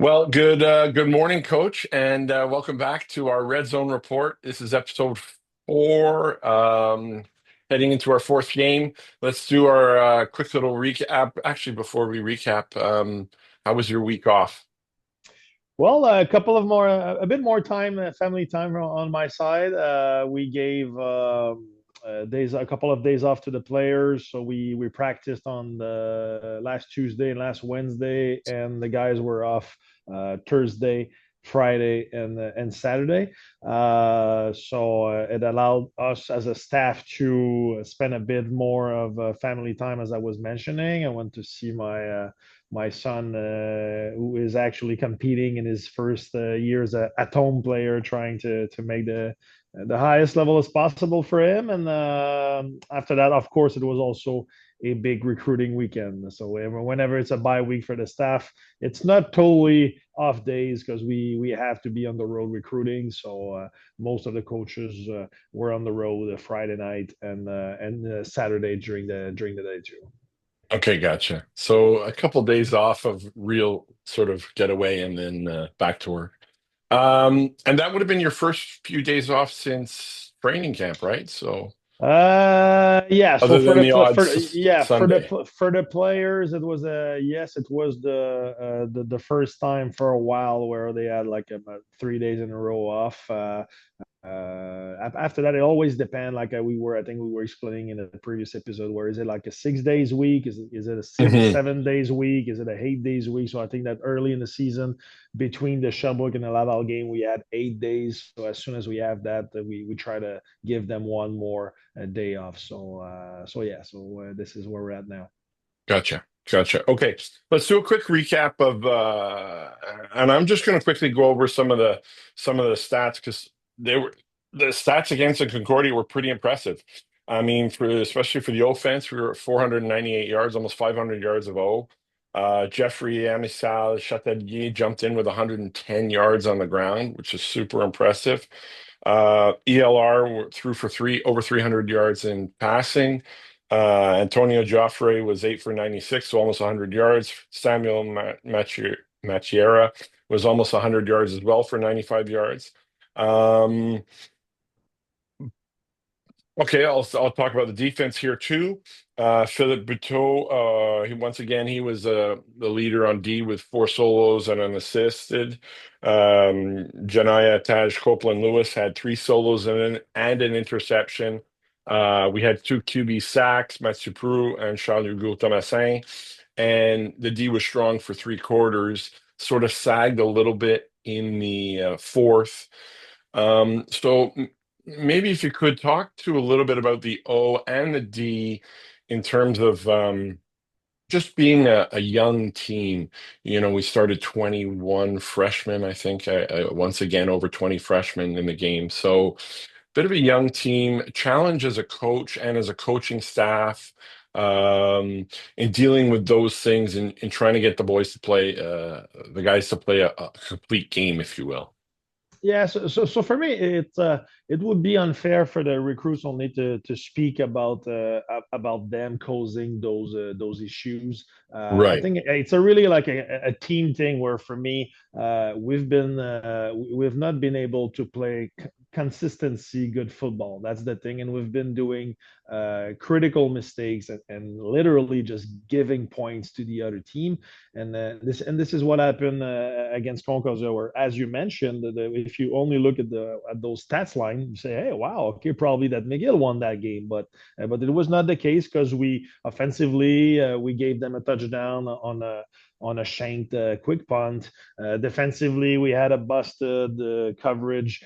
Well, good morning, Coach, and welcome back to our Red Zone report. This is episode four, heading into our fourth game. Let's do our quick little recap. Actually, before we recap, how was your week off? Well, a couple of more, a bit more time, family time on my side. We gave a couple of days off to the players, so we practiced on the last Tuesday and last Wednesday, and the guys were off Thursday, Friday, and Saturday. So it allowed us as a staff to spend a bit more of family time, as I was mentioning. I went to see my son, who is actually competing in his first year as a at home player, trying to make the highest level as possible for him. And after that, of course, it was also a big recruiting weekend. So whenever it's a bye week for the staff, it's not totally off days because we have to be on the road recruiting. So most of the coaches were on the road Friday night and Saturday during the day too. Okay, gotcha. So a couple days off of real sort of getaway, and then back to work. And that would have been your first few days off since training camp, right? So Yeah. So other for than the the pl- odd for yeah Sunday. for the players, it was yes, it was the first time for a while where they had like about 3 days in a row off. After that, it always depends. Like I think we were explaining in the previous episode, where is it like a 6 days week? Is it a Hmm. 7 days week? Is it a 8 days week? So I think that early in the season, between the Sherbrooke and the Laval game, we had 8 days. So as soon as we have that, we try to give them one more day off. So yeah. So this is where we're at now. Gotcha. Gotcha. Okay. Let's do a quick recap of and I'm just going to quickly go over some of the stats because they were the stats against the Concordia were pretty impressive. I mean, for especially for the offense, we were at 498 yards, almost 500 yards of O. Jeffrey Amisal Chatelier jumped in with 110 yards on the ground, which is super impressive. ELR threw for over 300 yards in passing. Antonio Joffre was 8 for 96, so almost 100 yards. Samuel Machiera was almost 100 yards as well for 95 yards. Um, okay, I'll talk about the defense here too. Philip Buteau, he was the leader on D with four solos and an assisted. Janaya Taj Copeland Lewis had three solos and an interception. We had two QB sacks, Mathieu Prou and Charles-Hugo Thomasin. And the D was strong for three quarters, sort of sagged a little bit in the fourth. So maybe if you could talk to a little bit about the O and the D in terms of just being a young team. We started 21 freshmen, I think, once again, over 20 freshmen in the game. So bit of a young team, challenge as a coach and as a coaching staff in dealing with those things and trying to get the guys to play a complete game, if you will. Yeah, so for me, it would be unfair for the recruits only to speak about them causing those issues. I Right. think it's a really like a team thing where for me, we've not been able to play consistency good football. That's the thing, and we've been doing critical mistakes and literally just giving points to the other team. And this is what happened against Concordia, where, as you mentioned, if you only look at those stats line, you say, "Hey, wow, okay, probably that McGill won that game," but it was not the case because we offensively we gave them a touchdown on a shanked quick punt. Defensively, we had a busted coverage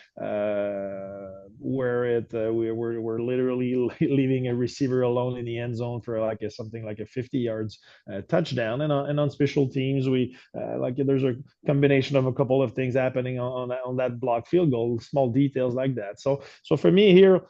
where we're literally leaving a receiver alone in the end zone for like something like a 50 yards touchdown. And on special teams, we like there's a combination of a couple of things happening on that block field goal, small details like that. So for me here,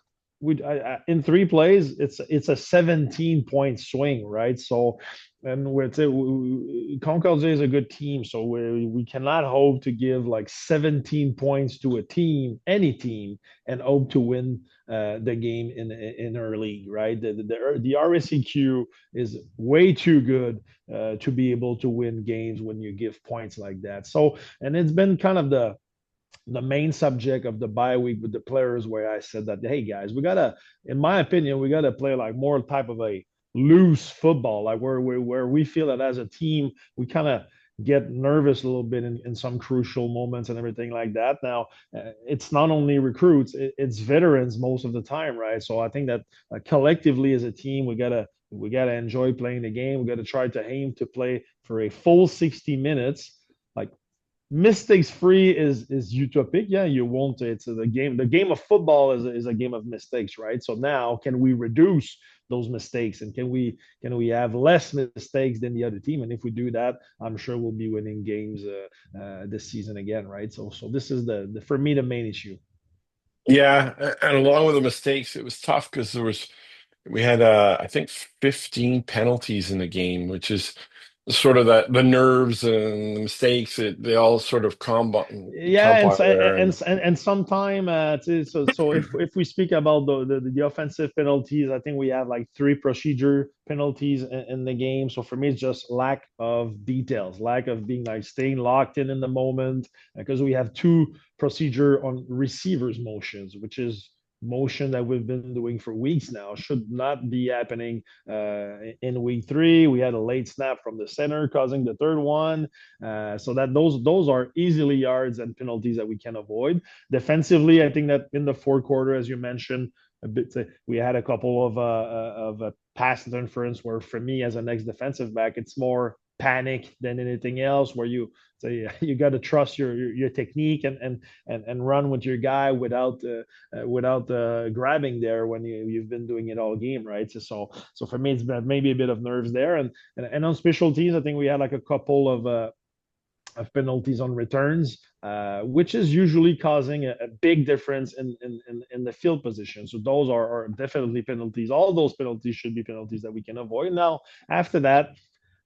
in 3 plays, it's a 17-point swing, right? So and with it, Concordia is a good team, so we cannot hope to give like 17 points to a team, any team, and hope to win the game in our league, right? The RSEQ is way too good to be able to win games when you give points like that. So, and it's been kind of the main subject of the bye week with the players where I said that, hey guys, we gotta, in my opinion, we gotta play like more type of a loose football, like where we feel that as a team we kind of get nervous a little bit in some crucial moments and everything like that. Now, it's not only recruits, it's veterans most of the time, right? So I think that collectively as a team, we gotta enjoy playing the game. We gotta try to aim to play for a full 60 minutes, like mistakes free is utopic. Yeah, you won't. It's the game. The game of football is a game of mistakes, right? So now, can we reduce those mistakes, and can we have less mistakes than the other team? And if we do that, I'm sure we'll be winning games this season again, right? So this is the for me the main issue. Yeah, and along with the mistakes, it was tough because we had I think 15 penalties in the game, which is sort of that the nerves and the mistakes, they all sort of Yeah, compile there. and sometime so if we speak about the offensive penalties, I think we have like three procedure penalties in the game. So for me, it's just lack of details, lack of being like staying locked in the moment, because we have two procedure on receivers motions, which is motion that we've been doing for weeks now, should not be happening in week three. We had a late snap from the center causing the third one, so that those are easily yards and penalties that we can avoid. Defensively, I think that in the fourth quarter, as you mentioned, a bit we had a couple of pass interference where, for me as an ex defensive back, it's more panic than anything else, where you got to trust your technique and run with your guy without grabbing there when you've been doing it all game, right? So for me, it's maybe a bit of nerves there, and on special teams, I think we had like a couple of penalties on returns, which is usually causing a big difference in the field position. So those are definitely penalties. All those penalties should be penalties that we can avoid. Now, after that,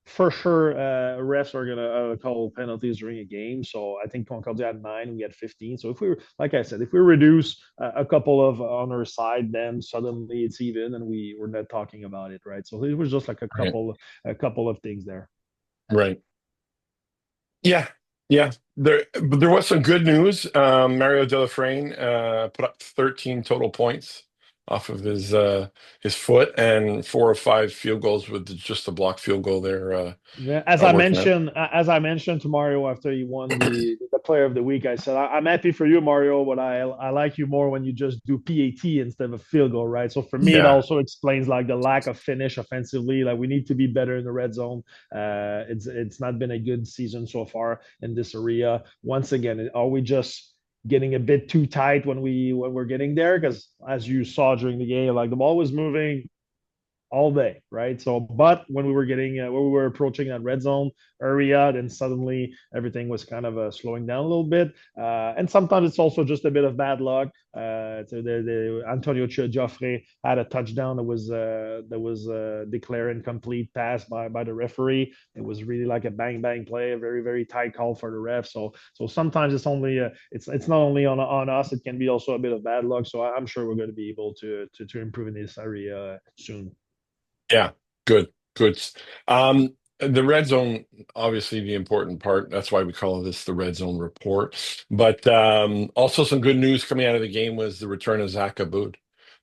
for sure, refs are gonna call penalties during a game. So I think Concordia had 9, we had 15. So if we, like I said, if we reduce a couple of on our side, then suddenly it's even, and we're not talking about it, right? So it was just like a Right, couple of things there. right. Yeah, yeah. But there was some good news. Mario Delafrane put up 13 total points off of his foot, and 4 or 5 field goals with just a blocked field goal there, Yeah, working out. as I mentioned to Mario after he won the Player of the Week, I said I'm happy for you, Mario, but I like you more when you just do PAT instead of a field goal, right? So for me, it Yeah, also explains like the lack of finish offensively. Like we need to be better in the red zone. It's not been a good season so far in this area. Once again, are we just getting a bit too tight when we're getting there? Because as you saw during the game, like the ball was moving all day, right? So, but when we were approaching that red zone area, then suddenly everything was kind of slowing down a little bit. And sometimes it's also just a bit of bad luck. So the Antonio Joffre had a touchdown that was declared incomplete pass by the referee. It was really like a bang bang play, a very very tight call for the ref. So sometimes it's not only on us; it can be also a bit of bad luck. So I'm sure we're going to be able to improve in this area soon. yeah. Good, good. The red zone, obviously the important part. That's why we call this the red zone report. But also some good news coming out of the game was the return of Zach Aboud.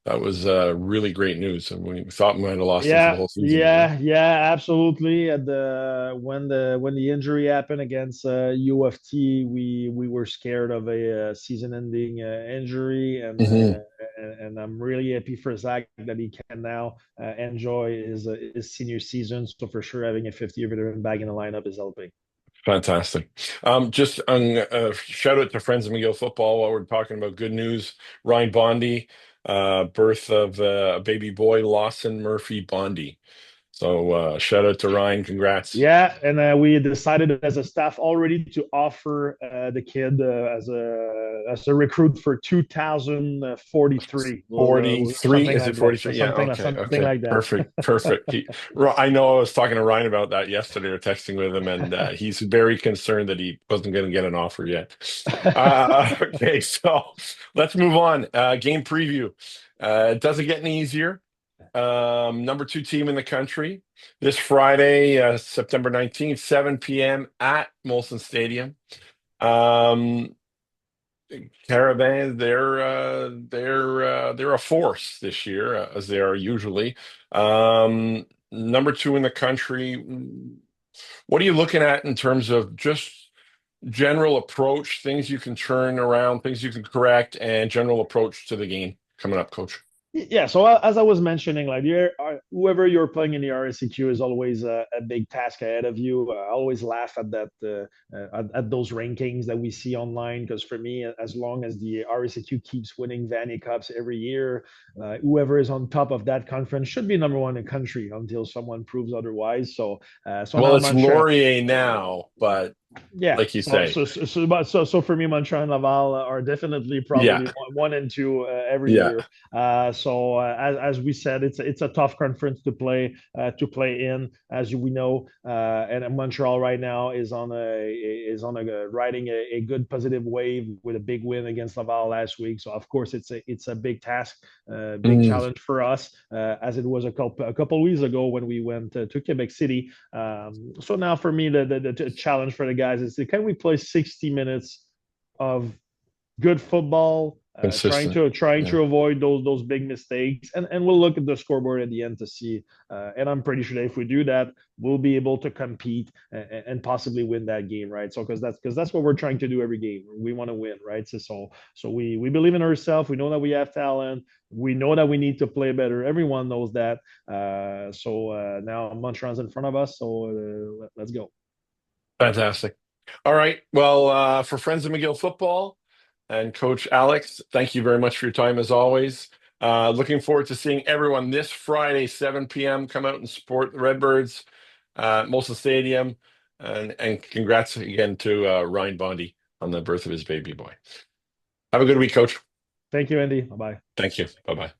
That was really great news, and we thought we might have lost him for the Yeah, whole season, you know. yeah, yeah, absolutely. At the injury happened against U of T, we were scared of a season-ending injury, Hmm. and I'm really happy for Zach that he can now enjoy his senior season. So for sure, having a 50-year veteran back in the lineup is helping. Fantastic. Just shout out to Friends of McGill football while we're talking about good news. Ryan Bondi, birth of a baby boy, Lawson Murphy Bondi. So shout out to Ryan. Congrats. Yeah, and we decided as a staff already to offer the kid as a as a recruit for 2043. Is it 43? Yeah, Something okay. like that. Perfect. I know I was talking to Ryan about that yesterday or texting with him, and he's very concerned that he wasn't going to get an offer yet. Okay, so let's move on. Game preview. It doesn't get any easier. Number two team in the country this Friday, September 19th, 7 p.m. at Molson Stadium. Um, Caravan, they're a force this year, as they are usually. Number two in the country. What are you looking at in terms of just general approach, things you can turn around, things you can correct, and general approach to the game coming up, Coach? Yeah, so as I was mentioning, like whoever you're playing in the RSEQ is always a big task ahead of you. I always laugh at that at those rankings that we see online because for me, as long as the RSEQ keeps winning Vanny Cups every year, whoever is on top of that conference should be number one in the country until someone proves otherwise. So Well, now it's Montreal. Laurier now, but Yeah, like you say, so for me, Montreal and Laval are definitely yeah, probably one and two every yeah. year. As we said, it's a tough conference to play in, as we know. And Montreal right now is riding a good positive wave with a big win against Laval last week. So of course it's a big task, big Mm, challenge for us, as it was a couple weeks ago when we went to Quebec City. So now for me, the challenge for the guys is can we play 60 minutes of good football, consistent. trying Yeah, to avoid those big mistakes, and we'll look at the scoreboard at the end to see. And I'm pretty sure that if we do that, we'll be able to compete and possibly win that game, right? So because that's what we're trying to do every game. We want to win, right? So we believe in ourselves. We know that we have talent. We know that we need to play better. Everyone knows that. Now Montreal's in front of us. So let's go. fantastic. All right. Well, for Friends of McGill football and Coach Alex, thank you very much for your time as always. Looking forward to seeing everyone this Friday, 7 p.m. Come out and support the Redbirds at Molson Stadium. And congrats again to Ryan Bondi on the birth of his baby boy. Have a good week, Coach. Thank you, Andy. Bye bye. Thank you. Bye bye.